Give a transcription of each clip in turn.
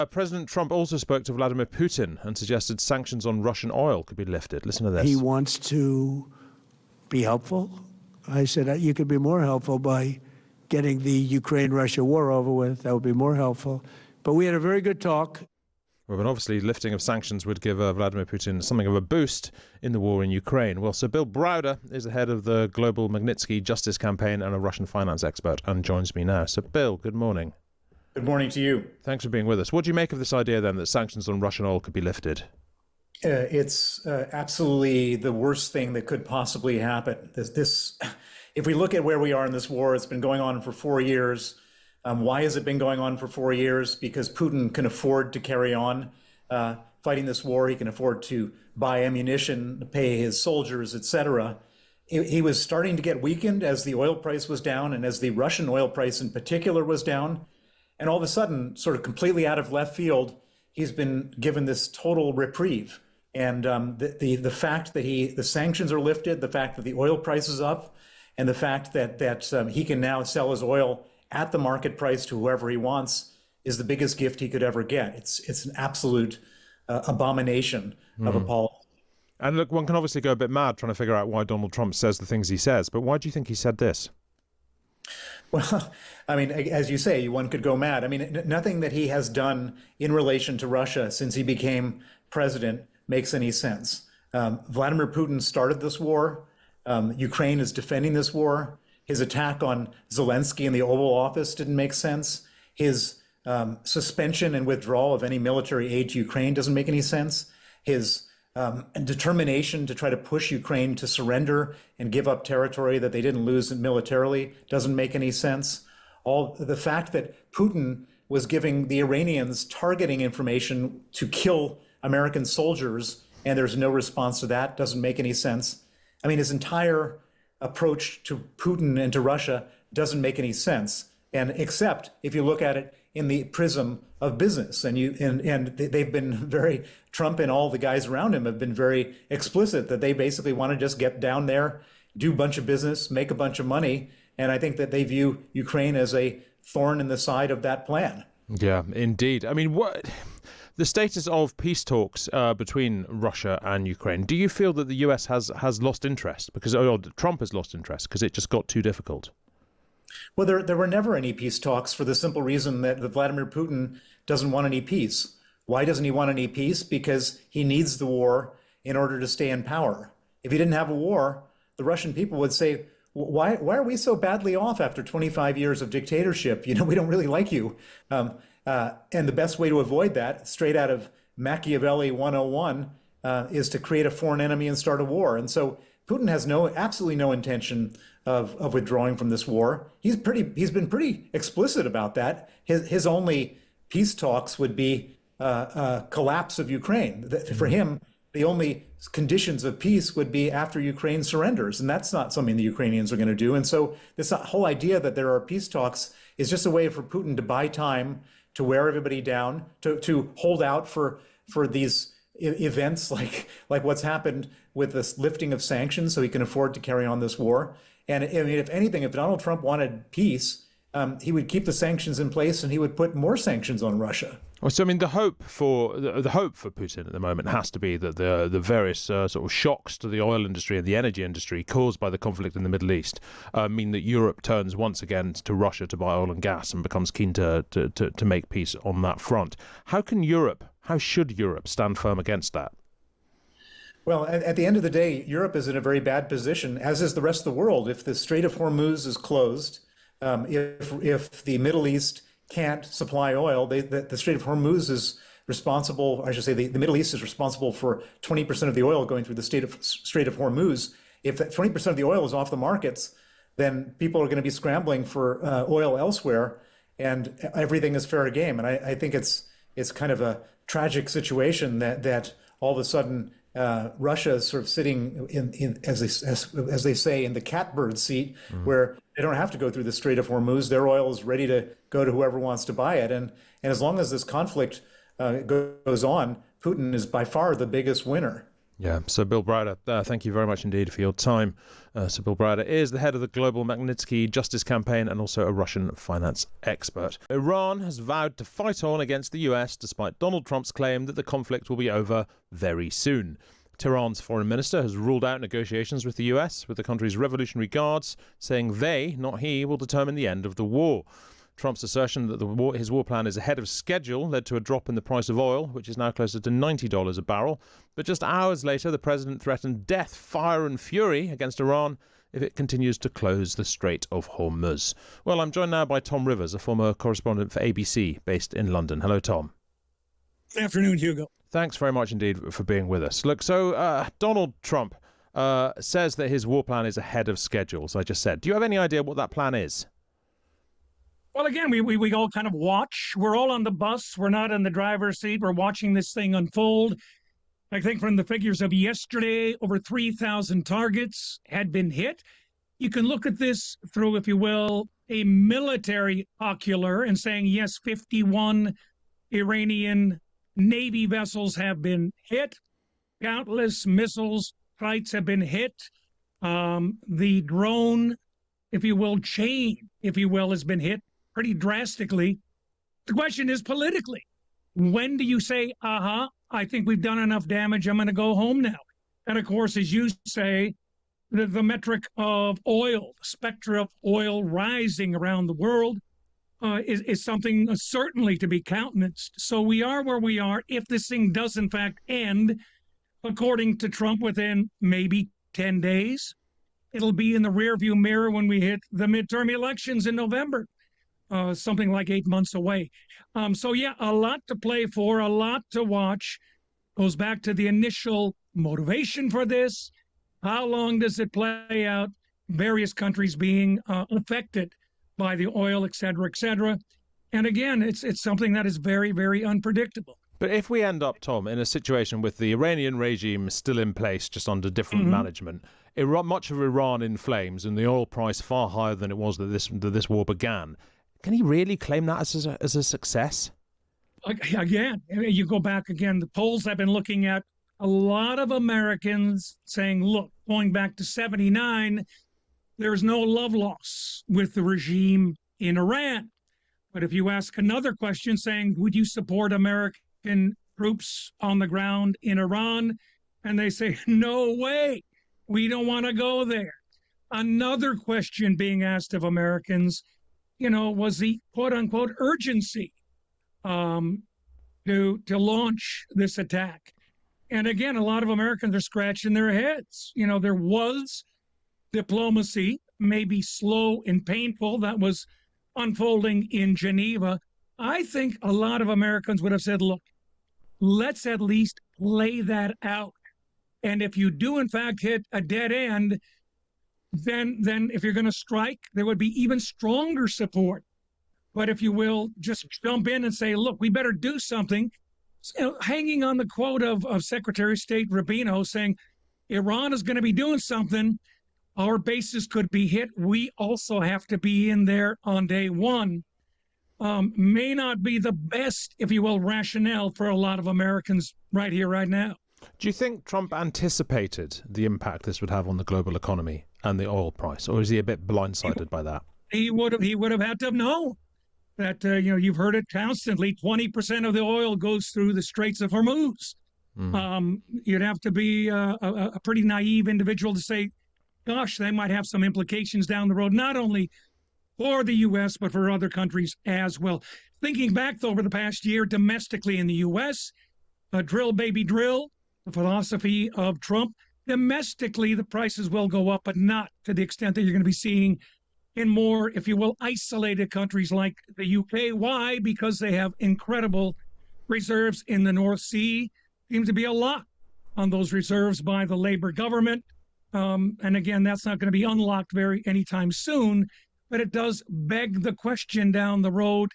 President Trump also spoke to Vladimir Putin and suggested sanctions on Russian oil could be lifted. Listen to this. He wants to be helpful. I said, you could be more helpful by getting the Ukraine-Russia war over with. That would be more helpful. But we had a very good talk. Well, but obviously lifting of sanctions would give Vladimir Putin something of a boost in the war in Ukraine. Well, so Bill Browder is the head of the global Magnitsky justice campaign and a Russian finance expert and joins me now. So, Bill, good morning. Good morning to you. Thanks for being with us. What do you make of this idea, then, that sanctions on Russian oil could be lifted? It's absolutely the worst thing that could possibly happen. If we look at where we are in this war, it's been going on for 4 years. Why has it been going on for 4 years? Because Putin can afford to carry on fighting this war. He can afford to buy ammunition, pay his soldiers, etc. He was starting to get weakened as the oil price was down and as the Russian oil price in particular was down. And all of a sudden, sort of completely out of left field, he's been given this total reprieve. And the fact that the sanctions are lifted, the fact that the oil price is up, and the fact that he can now sell his oil at the market price to whoever he wants is the biggest gift he could ever get. It's an absolute abomination of a policy. And look, one can obviously go a bit mad trying to figure out why Donald Trump says the things he says, but why do you think he said this? Well, I mean, as you say, one could go mad. I mean, nothing that he has done in relation to Russia since he became president makes any sense. Vladimir Putin started this war. Ukraine is defending this war. His attack on Zelensky in the Oval Office didn't make sense. His suspension and withdrawal of any military aid to Ukraine doesn't make any sense. His determination to try to push Ukraine to surrender and give up territory that they didn't lose militarily doesn't make any sense. The fact that Putin was giving the Iranians targeting information to kill American soldiers and there's no response to that doesn't make any sense. I mean, his entire approach to Putin and to Russia doesn't make any sense, and except if you look at it in the prism of business, and they've been Trump and all the guys around him have been very explicit that they basically want to just get down there, do a bunch of business, make a bunch of money, and I think that they view Ukraine as a thorn in the side of that plan. Yeah, indeed. I mean, the status of peace talks between Russia and Ukraine, do you feel that the US has lost interest? Because Trump has lost interest because it just got too difficult? Well, there were never any peace talks for the simple reason that Vladimir Putin doesn't want any peace. Why doesn't he want any peace? Because he needs the war in order to stay in power. If he didn't have a war, the Russian people would say, why are we so badly off after 25 years of dictatorship? You know, we don't really like you. And the best way to avoid that, straight out of Machiavelli 101, is to create a foreign enemy and start a war. And so Putin has absolutely no intention of withdrawing from this war. He's been pretty explicit about that. His only peace talks would be a collapse of Ukraine. For him, the only conditions of peace would be after Ukraine surrenders, and that's not something the Ukrainians are going to do. And so this whole idea that there are peace talks is just a way for Putin to buy time, to wear everybody down, to hold out for these events like what's happened with this lifting of sanctions so he can afford to carry on this war. And I mean, if anything, if Donald Trump wanted peace, he would keep the sanctions in place and he would put more sanctions on Russia. Well, so I mean, the hope for Putin at the moment has to be that the various sort of shocks to the oil industry and the energy industry caused by the conflict in the Middle East mean that Europe turns once again to Russia to buy oil and gas and becomes keen to make peace on that front. How should Europe stand firm against that? Well, at the end of the day, Europe is in a very bad position, as is the rest of the world. If the Strait of Hormuz is closed, if the Middle East can't supply oil, the Strait of Hormuz is responsible, I should say the Middle East is responsible for 20% of the oil going through the Strait of Hormuz. If that 20% of the oil is off the markets, then people are going to be scrambling for oil elsewhere, and everything is fair game. And I think it's kind of a tragic situation that all of a sudden Russia is sort of sitting in as they say, in the catbird seat, where they don't have to go through the Strait of Hormuz. Their oil is ready to go to whoever wants to buy it. And as long as this conflict goes on, Putin is by far the biggest winner. Yeah, so Bill Browder, thank you very much indeed for your time. So Bill Browder is the head of the Global Magnitsky Justice Campaign and also a Russian finance expert. Iran has vowed to fight on against the US despite Donald Trump's claim that the conflict will be over very soon. Tehran's foreign minister has ruled out negotiations with the US, with the country's Revolutionary Guards saying they, not he, will determine the end of the war. Trump's assertion that his war plan is ahead of schedule led to a drop in the price of oil, which is now closer to $90 a barrel. But just hours later, the president threatened death, fire and fury against Iran if it continues to close the Strait of Hormuz. Well, I'm joined now by Tom Rivers, a former correspondent for ABC based in London. Hello, Tom. Good afternoon, Hugo. Thanks very much indeed for being with us. Look, so Donald Trump says that his war plan is ahead of schedule, as I just said. Do you have any idea what that plan is? Well, again, we all kind of watch. We're all on the bus. We're not in the driver's seat. We're watching this thing unfold. I think from the figures of yesterday, over 3,000 targets had been hit. You can look at this through, if you will, a military ocular and saying, yes, 51 Iranian Navy vessels have been hit. Countless missiles, flights have been hit. The drone, if you will, chain, if you will, has been hit pretty drastically. The question is politically, when do you say, I think we've done enough damage, I'm going to go home now? And of course, as you say, the metric of oil, the spectra of oil rising around the world is something certainly to be countenanced. So we are where we are. If this thing does in fact end, according to Trump, within maybe 10 days, it'll be in the rearview mirror when we hit the midterm elections in November. Something like 8 months away. So yeah, a lot to play for, a lot to watch. Goes back to the initial motivation for this. How long does it play out? Various countries being affected by the oil, et cetera, et cetera. And again, it's something that is very, very unpredictable. But if we end up, Tom, in a situation with the Iranian regime still in place, just under different management, much of Iran in flames and the oil price far higher than it was that this war began, can he really claim that as a success? Again, you go back again, the polls I've been looking at, a lot of Americans saying, look, going back to 79, there's no love loss with the regime in Iran. But if you ask another question saying, would you support American troops on the ground in Iran? And they say, no way, we don't want to go there. Another question being asked of Americans, was the quote unquote urgency to launch this attack. And again, a lot of Americans are scratching their heads. There was diplomacy, maybe slow and painful, that was unfolding in Geneva. I think a lot of Americans would have said, look, let's at least lay that out. And if you do, in fact, hit a dead end, then if you're going to strike, there would be even stronger support. But if you will, just jump in and say, look, we better do something. Hanging on the quote of Secretary of State Rubino saying, Iran is going to be doing something. Our bases could be hit. We also have to be in there on day one. May not be the best, if you will, rationale for a lot of Americans right here, right now. Do you think Trump anticipated the impact this would have on the global economy and the oil price, or is he a bit blindsided by that? He would have had to have known that, you've heard it constantly, 20% of the oil goes through the Straits of Hormuz. You'd have to be a pretty naive individual to say, gosh, they might have some implications down the road, not only for the U.S., but for other countries as well. Thinking back, though, over the past year, domestically in the U.S., drill, baby, drill, the philosophy of Trump. Domestically, the prices will go up, but not to the extent that you're going to be seeing in more, if you will, isolated countries like the UK. Why? Because they have incredible reserves in the North Sea. Seems to be a lot on those reserves by the Labour government. And again, that's not going to be unlocked anytime soon. But it does beg the question down the road,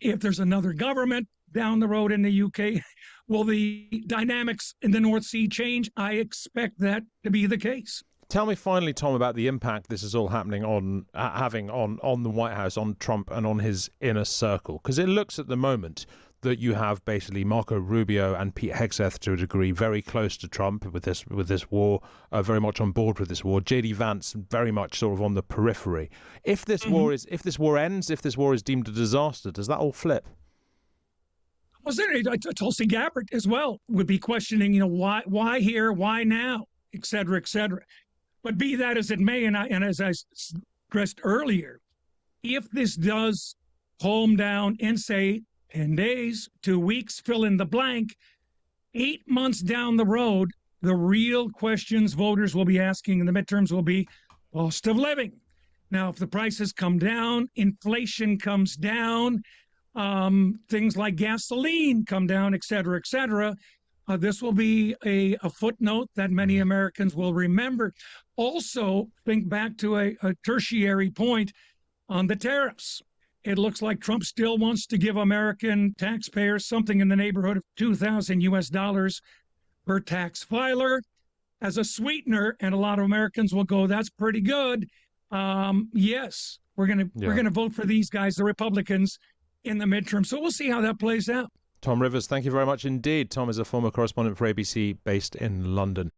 if there's another government down the road in the UK, will the dynamics in the North Sea change? I expect that to be the case. Tell me finally, Tom, about the impact this is all having on the White House, on Trump and on his inner circle. Because it looks at the moment that you have basically Marco Rubio and Pete Hegseth to a degree very close to Trump with this war, very much on board with this war. JD Vance very much sort of on the periphery. If this war ends, if this war is deemed a disaster, does that all flip? Well, Tulsi Gabbard as well would be questioning, why here, why now, et cetera, et cetera. But be that as it may, and as I stressed earlier, if this does calm down in, say, 10 days, 2 weeks, fill in the blank, 8 months down the road, the real questions voters will be asking in the midterms will be cost of living. Now, if the prices come down, inflation comes down, things like gasoline come down, et cetera, this will be a footnote that many Americans will remember. Also, think back to a tertiary point on the tariffs. It looks like Trump still wants to give American taxpayers something in the neighborhood of $2,000 per tax filer as a sweetener, and a lot of Americans will go, "That's pretty good." Yes, we're gonna vote for these guys, the Republicans, in the midterm. So we'll see how that plays out. Tom Rivers, thank you very much indeed. Tom is a former correspondent for ABC based in London.